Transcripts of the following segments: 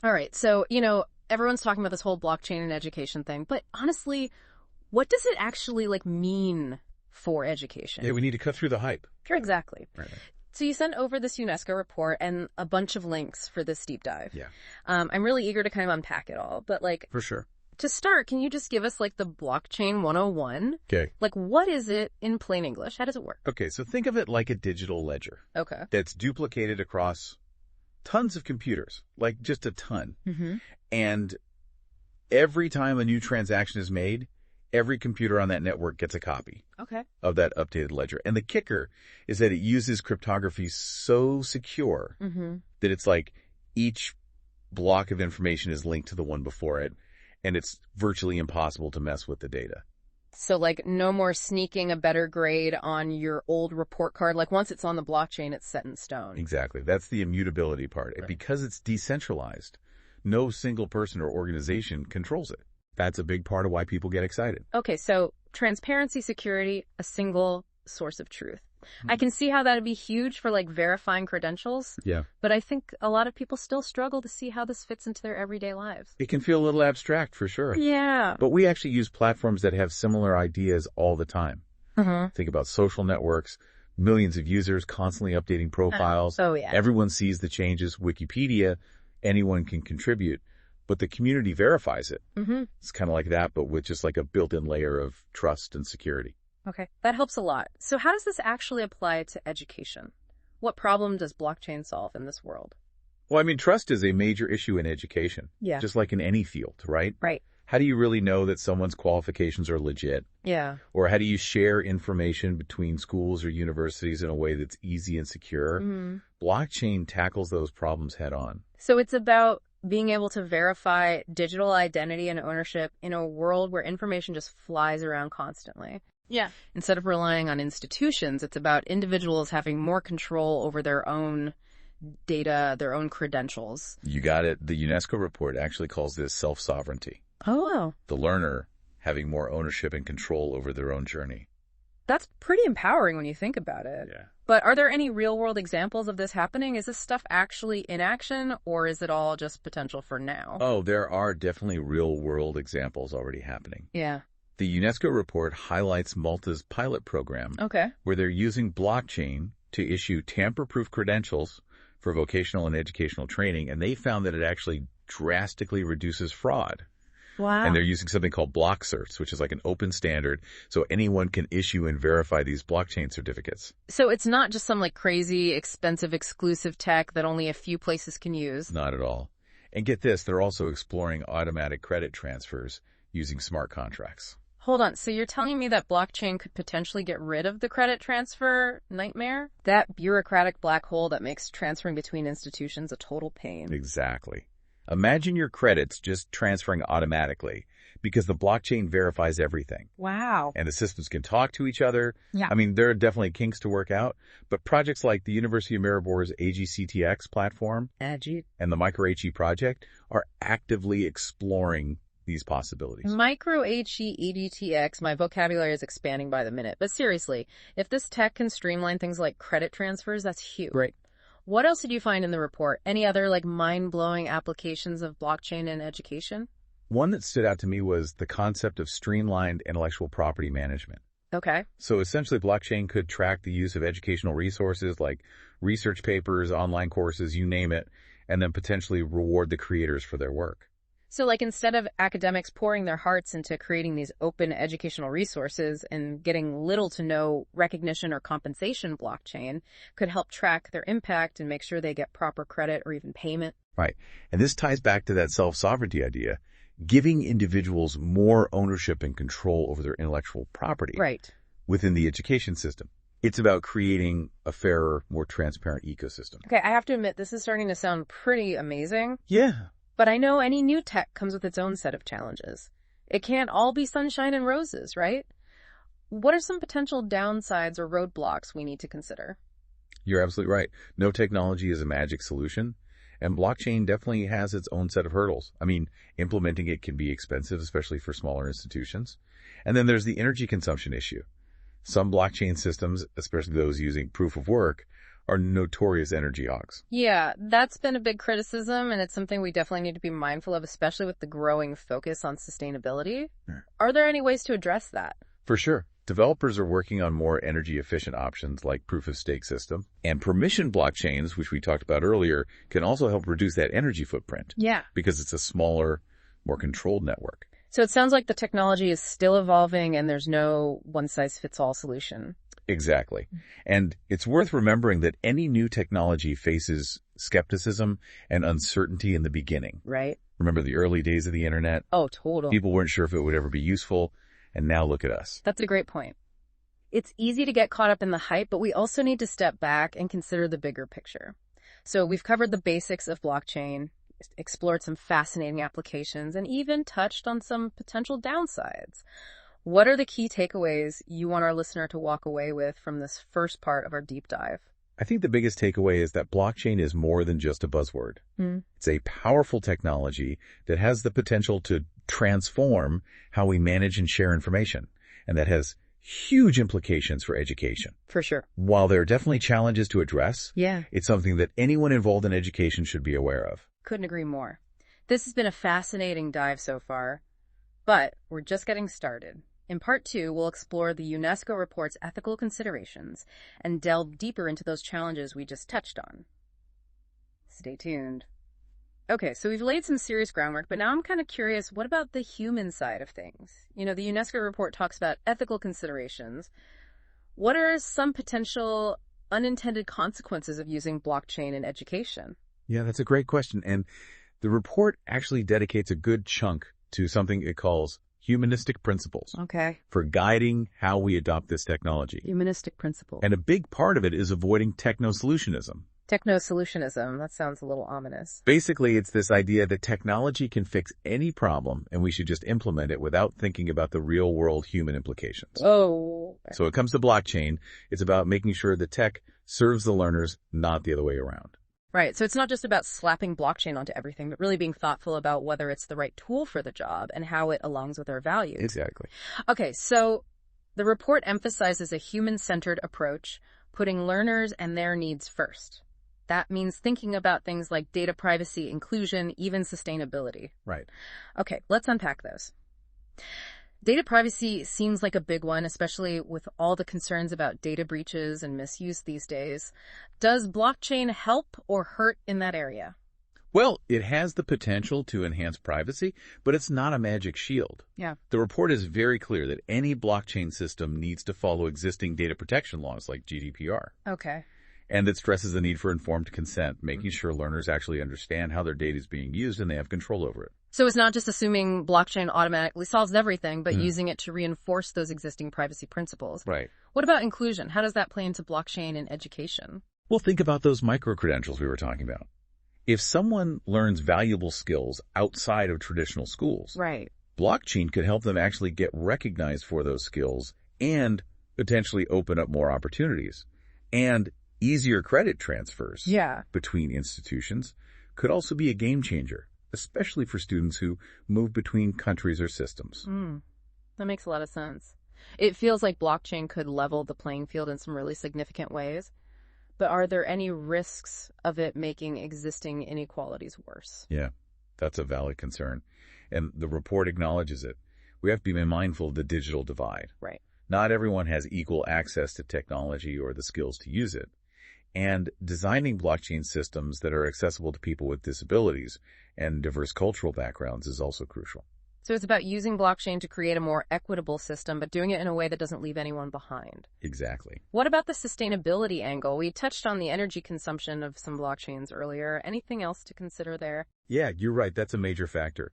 All right. So, everyone's talking about this whole blockchain and education thing, but honestly, what does it actually mean for education? Yeah, we need to cut through the hype. Sure, exactly. Right. So you sent over this UNESCO report and a bunch of links for this deep dive. Yeah. I'm really eager to kind of unpack it all, but For sure. to start, can you just give us the blockchain 101? Okay. What is it in plain English? How does it work? Okay, so think of it like a digital ledger. Okay. That's duplicated across tons of computers, just a ton. Mm-hmm. And every time a new transaction is made, every computer on that network gets a copy of that updated ledger. And the kicker is that it uses cryptography so secure that it's each block of information is linked to the one before it, and it's virtually impossible to mess with the data. So, no more sneaking a better grade on your old report card. Once it's on the blockchain, it's set in stone. Exactly. That's the immutability part. Right. Because it's decentralized, no single person or organization controls it. That's a big part of why people get excited. Okay, so transparency, security, a single source of truth. I can see how that would be huge for verifying credentials. Yeah. But I think a lot of people still struggle to see how this fits into their everyday lives. It can feel a little abstract for sure. Yeah. But we actually use platforms that have similar ideas all the time. Think about social networks, millions of users constantly updating profiles. Oh, yeah. Everyone sees the changes. Wikipedia, anyone can contribute, but the community verifies it. It's kind of like that, but with just a built-in layer of trust and security. Okay, that helps a lot. So how does this actually apply to education? What problem does blockchain solve in this world? Well, trust is a major issue in education. Yeah. Just like in any field, right? Right. How do you really know that someone's qualifications are legit? Yeah. Or how do you share information between schools or universities in a way that's easy and secure? Blockchain tackles those problems head on. So it's about being able to verify digital identity and ownership in a world where information just flies around constantly. Yeah. Instead of relying on institutions, it's about individuals having more control over their own data, their own credentials. You got it. The UNESCO report actually calls this self-sovereignty. Oh. The learner having more ownership and control over their own journey. That's pretty empowering when you think about it. Yeah. But are there any real-world examples of this happening? Is this stuff actually in action, or is it all just potential for now? Oh, there are definitely real-world examples already happening. Yeah. The UNESCO report highlights Malta's pilot program, where they're using blockchain to issue tamper-proof credentials for vocational and educational training, and they found that it actually drastically reduces fraud. Wow. And they're using something called block certs, which is an open standard, so anyone can issue and verify these blockchain certificates. So it's not just some crazy, expensive, exclusive tech that only a few places can use? Not at all. And get this, they're also exploring automatic credit transfers using smart contracts. Hold on, so you're telling me that blockchain could potentially get rid of the credit transfer nightmare? That bureaucratic black hole that makes transferring between institutions a total pain. Exactly. Imagine your credits just transferring automatically because the blockchain verifies everything. Wow. And the systems can talk to each other. Yeah. There are definitely kinks to work out, but projects like the University of Maribor's AGCTX platform and the MicroHE project are actively exploring these possibilities. MicroHE, my vocabulary is expanding by the minute. But seriously, if this tech can streamline things like credit transfers, that's huge. Great. What else did you find in the report? Any other mind-blowing applications of blockchain in education? One that stood out to me was the concept of streamlined intellectual property management. Okay. So essentially, blockchain could track the use of educational resources like research papers, online courses, you name it, and then potentially reward the creators for their work. So instead of academics pouring their hearts into creating these open educational resources and getting little to no recognition or compensation, blockchain could help track their impact and make sure they get proper credit or even payment. Right. And this ties back to that self-sovereignty idea, giving individuals more ownership and control over their intellectual property within the education system. It's about creating a fairer, more transparent ecosystem. Okay, I have to admit, this is starting to sound pretty amazing. Yeah. But I know any new tech comes with its own set of challenges. It can't all be sunshine and roses, right? What are some potential downsides or roadblocks we need to consider? You're absolutely right. No technology is a magic solution, and blockchain definitely has its own set of hurdles. Implementing it can be expensive, especially for smaller institutions. And then there's the energy consumption issue. Some blockchain systems, especially those using proof of work, are notorious energy hogs. Yeah, that's been a big criticism, and it's something we definitely need to be mindful of, especially with the growing focus on sustainability. Sure. Are there any ways to address that? For sure. Developers are working on more energy-efficient options like proof-of-stake system. And permission blockchains, which we talked about earlier, can also help reduce that energy footprint. Yeah. Because it's a smaller, more controlled network. So it sounds like the technology is still evolving and there's no one-size-fits-all solution. Exactly. And it's worth remembering that any new technology faces skepticism and uncertainty in the beginning. Right. Remember the early days of the internet? Oh, totally. People weren't sure if it would ever be useful. And now look at us. That's a great point. It's easy to get caught up in the hype, but we also need to step back and consider the bigger picture. So we've covered the basics of blockchain, explored some fascinating applications, and even touched on some potential downsides. What are the key takeaways you want our listener to walk away with from this first part of our deep dive? I think the biggest takeaway is that blockchain is more than just a buzzword. It's a powerful technology that has the potential to transform how we manage and share information, and that has huge implications for education. For sure. While there are definitely challenges to address, yeah, it's something that anyone involved in education should be aware of. Couldn't agree more. This has been a fascinating dive so far, but we're just getting started. In Part 2, we'll explore the UNESCO report's ethical considerations and delve deeper into those challenges we just touched on. Stay tuned. Okay, so we've laid some serious groundwork, but now I'm kind of curious, what about the human side of things? You know, the UNESCO report talks about ethical considerations. What are some potential unintended consequences of using blockchain in education? Yeah, that's a great question. And the report actually dedicates a good chunk to something it calls humanistic principles. Okay. For guiding how we adopt this technology. Humanistic principles. And a big part of it is avoiding techno-solutionism. Techno-solutionism, that sounds a little ominous. Basically, it's this idea that technology can fix any problem and we should just implement it without thinking about the real-world human implications. Oh. So it comes to blockchain, it's about making sure the tech serves the learners, not the other way around. Right. So it's not just about slapping blockchain onto everything, but really being thoughtful about whether it's the right tool for the job and how it aligns with our values. Exactly. Okay. So the report emphasizes a human-centered approach, putting learners and their needs first. That means thinking about things like data privacy, inclusion, even sustainability. Right. Okay. Let's unpack those. Data privacy seems like a big one, especially with all the concerns about data breaches and misuse these days. Does blockchain help or hurt in that area? Well, it has the potential to enhance privacy, but it's not a magic shield. Yeah. The report is very clear that any blockchain system needs to follow existing data protection laws like GDPR. Okay. And it stresses the need for informed consent, making sure learners actually understand how their data is being used and they have control over it. So it's not just assuming blockchain automatically solves everything, but using it to reinforce those existing privacy principles. Right. What about inclusion? How does that play into blockchain in education? Well, think about those micro-credentials we were talking about. If someone learns valuable skills outside of traditional schools, right, blockchain could help them actually get recognized for those skills and potentially open up more opportunities. And easier credit transfers between institutions could also be a game changer, especially for students who move between countries or systems. That makes a lot of sense. It feels like blockchain could level the playing field in some really significant ways. But are there any risks of it making existing inequalities worse? Yeah, that's a valid concern. And the report acknowledges it. We have to be mindful of the digital divide. Right. Not everyone has equal access to technology or the skills to use it. And designing blockchain systems that are accessible to people with disabilities and diverse cultural backgrounds is also crucial. So it's about using blockchain to create a more equitable system, but doing it in a way that doesn't leave anyone behind. Exactly. What about the sustainability angle? We touched on the energy consumption of some blockchains earlier. Anything else to consider there? Yeah, you're right. That's a major factor.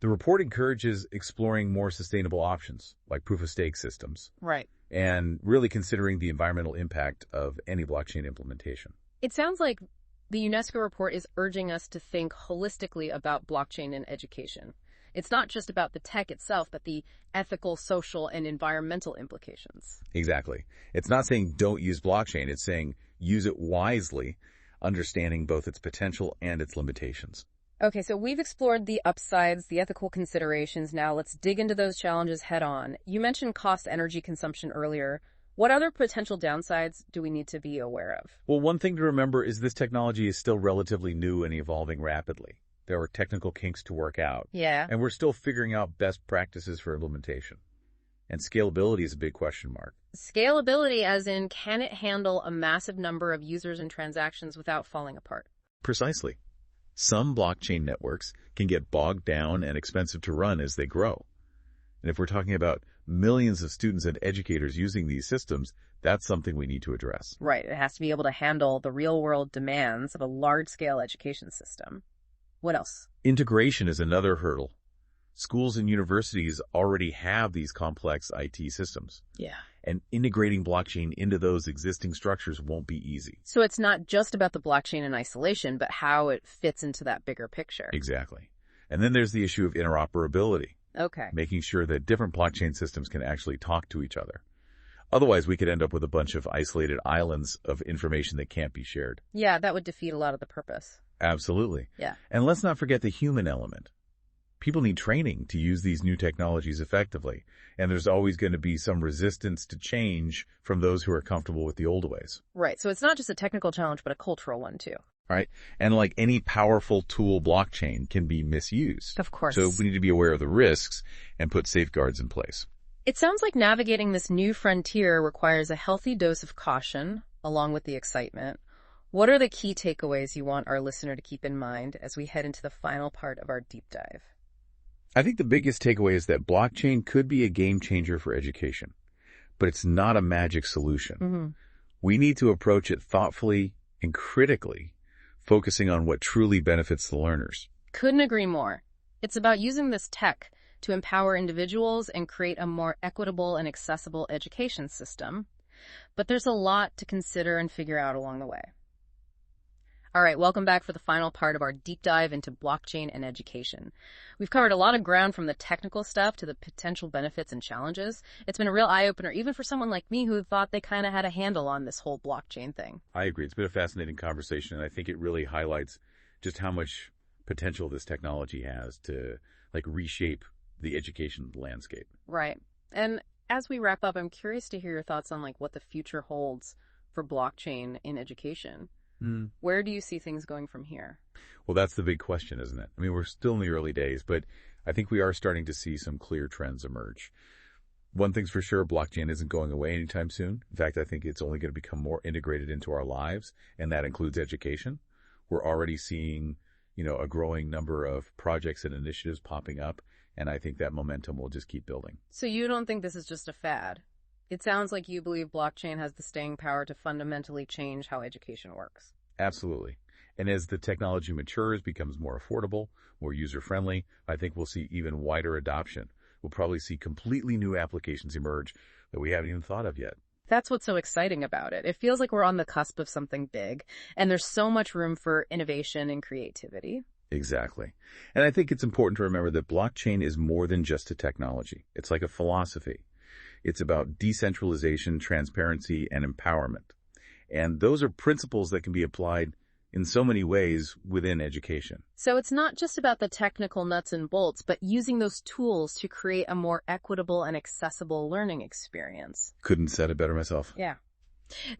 The report encourages exploring more sustainable options, like proof-of-stake systems. Right. And really considering the environmental impact of any blockchain implementation. It sounds like the UNESCO report is urging us to think holistically about blockchain in education. It's not just about the tech itself, but the ethical, social, and environmental implications. Exactly. It's not saying don't use blockchain. It's saying use it wisely, understanding both its potential and its limitations. Okay, so we've explored the upsides, the ethical considerations. Now let's dig into those challenges head on. You mentioned cost energy consumption earlier. What other potential downsides do we need to be aware of? Well, one thing to remember is this technology is still relatively new and evolving rapidly. There are technical kinks to work out. Yeah. And we're still figuring out best practices for implementation. And scalability is a big question mark. Scalability as in, can it handle a massive number of users and transactions without falling apart? Precisely. Some blockchain networks can get bogged down and expensive to run as they grow. And if we're talking about millions of students and educators using these systems, that's something we need to address. Right. It has to be able to handle the real-world demands of a large-scale education system. What else? Integration is another hurdle. Schools and universities already have these complex IT systems. Yeah. And integrating blockchain into those existing structures won't be easy. So it's not just about the blockchain in isolation, but how it fits into that bigger picture. Exactly. And then there's the issue of interoperability. Okay. Making sure that different blockchain systems can actually talk to each other. Otherwise, we could end up with a bunch of isolated islands of information that can't be shared. Yeah, that would defeat a lot of the purpose. Absolutely. Yeah. And let's not forget the human element. People need training to use these new technologies effectively, and there's always going to be some resistance to change from those who are comfortable with the old ways. Right. So it's not just a technical challenge, but a cultural one, too. Right? And like any powerful tool, blockchain can be misused. Of course. So we need to be aware of the risks and put safeguards in place. It sounds like navigating this new frontier requires a healthy dose of caution, along with the excitement. What are the key takeaways you want our listener to keep in mind as we head into the final part of our deep dive? I think the biggest takeaway is that blockchain could be a game changer for education, but it's not a magic solution. Mm-hmm. We need to approach it thoughtfully and critically, focusing on what truly benefits the learners. Couldn't agree more. It's about using this tech to empower individuals and create a more equitable and accessible education system. But there's a lot to consider and figure out along the way. All right, welcome back for the final part of our deep dive into blockchain and education. We've covered a lot of ground from the technical stuff to the potential benefits and challenges. It's been a real eye-opener, even for someone like me who thought they kind of had a handle on this whole blockchain thing. I agree. It's been a fascinating conversation, and I think it really highlights just how much potential this technology has to reshape the education landscape. Right. And as we wrap up, I'm curious to hear your thoughts on what the future holds for blockchain in education. Where do you see things going from here? Well, that's the big question, isn't it? I mean, we're still in the early days, but I think we are starting to see some clear trends emerge. One thing's for sure, blockchain isn't going away anytime soon. In fact, I think it's only going to become more integrated into our lives, and that includes education. We're already seeing, a growing number of projects and initiatives popping up, and I think that momentum will just keep building. So you don't think this is just a fad? It sounds like you believe blockchain has the staying power to fundamentally change how education works. Absolutely. And as the technology matures, becomes more affordable, more user-friendly, I think we'll see even wider adoption. We'll probably see completely new applications emerge that we haven't even thought of yet. That's what's so exciting about it. It feels like we're on the cusp of something big, and there's so much room for innovation and creativity. Exactly. And I think it's important to remember that blockchain is more than just a technology. It's like a philosophy. It's about decentralization, transparency, and empowerment. And those are principles that can be applied in so many ways within education. So it's not just about the technical nuts and bolts, but using those tools to create a more equitable and accessible learning experience. Couldn't said it better myself. Yeah.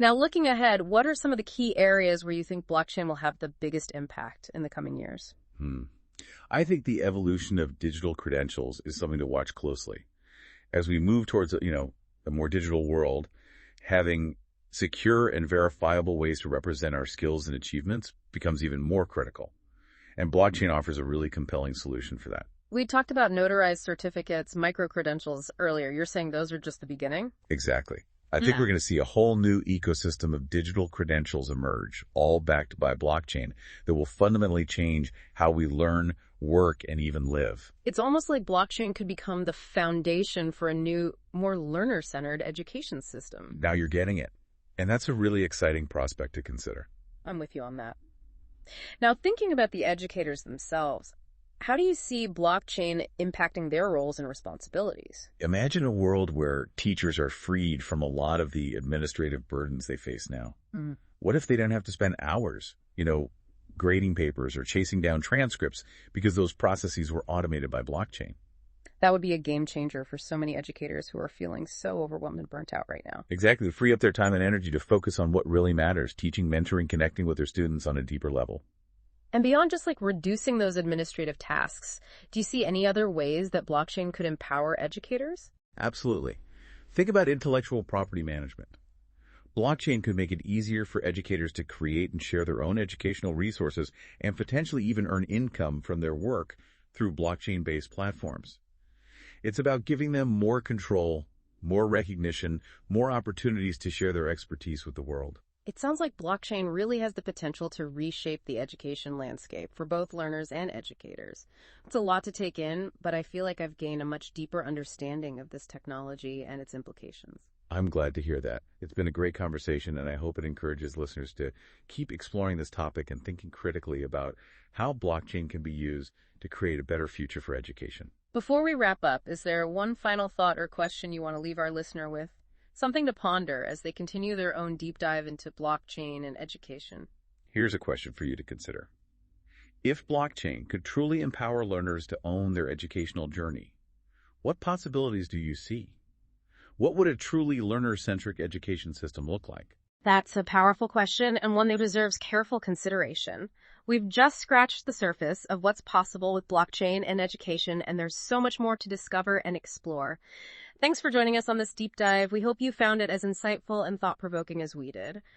Now, looking ahead, what are some of the key areas where you think blockchain will have the biggest impact in the coming years? I think the evolution of digital credentials is something to watch closely. As we move towards, a more digital world, having secure and verifiable ways to represent our skills and achievements becomes even more critical. And blockchain offers a really compelling solution for that. We talked about notarized certificates, micro-credentials earlier. You're saying those are just the beginning? Exactly. I think we're going to see a whole new ecosystem of digital credentials emerge, all backed by blockchain, that will fundamentally change how we learn, work, and even live. It's almost like blockchain could become the foundation for a new, more learner-centered education system. Now you're getting it. And that's a really exciting prospect to consider. I'm with you on that. Now, thinking about the educators themselves, how do you see blockchain impacting their roles and responsibilities? Imagine a world where teachers are freed from a lot of the administrative burdens they face now. What if they don't have to spend hours, grading papers or chasing down transcripts because those processes were automated by blockchain? That would be a game changer for so many educators who are feeling so overwhelmed and burnt out right now. Exactly. To free up their time and energy to focus on what really matters, teaching, mentoring, connecting with their students on a deeper level. And beyond just like reducing those administrative tasks, do you see any other ways that blockchain could empower educators? Absolutely. Think about intellectual property management. Blockchain could make it easier for educators to create and share their own educational resources and potentially even earn income from their work through blockchain-based platforms. It's about giving them more control, more recognition, more opportunities to share their expertise with the world. It sounds like blockchain really has the potential to reshape the education landscape for both learners and educators. It's a lot to take in, but I feel like I've gained a much deeper understanding of this technology and its implications. I'm glad to hear that. It's been a great conversation, and I hope it encourages listeners to keep exploring this topic and thinking critically about how blockchain can be used to create a better future for education. Before we wrap up, is there one final thought or question you want to leave our listener with? Something to ponder as they continue their own deep dive into blockchain and education. Here's a question for you to consider. If blockchain could truly empower learners to own their educational journey, what possibilities do you see? What would a truly learner-centric education system look like? That's a powerful question and one that deserves careful consideration. We've just scratched the surface of what's possible with blockchain and education, and there's so much more to discover and explore. Thanks for joining us on this deep dive. We hope you found it as insightful and thought-provoking as we did.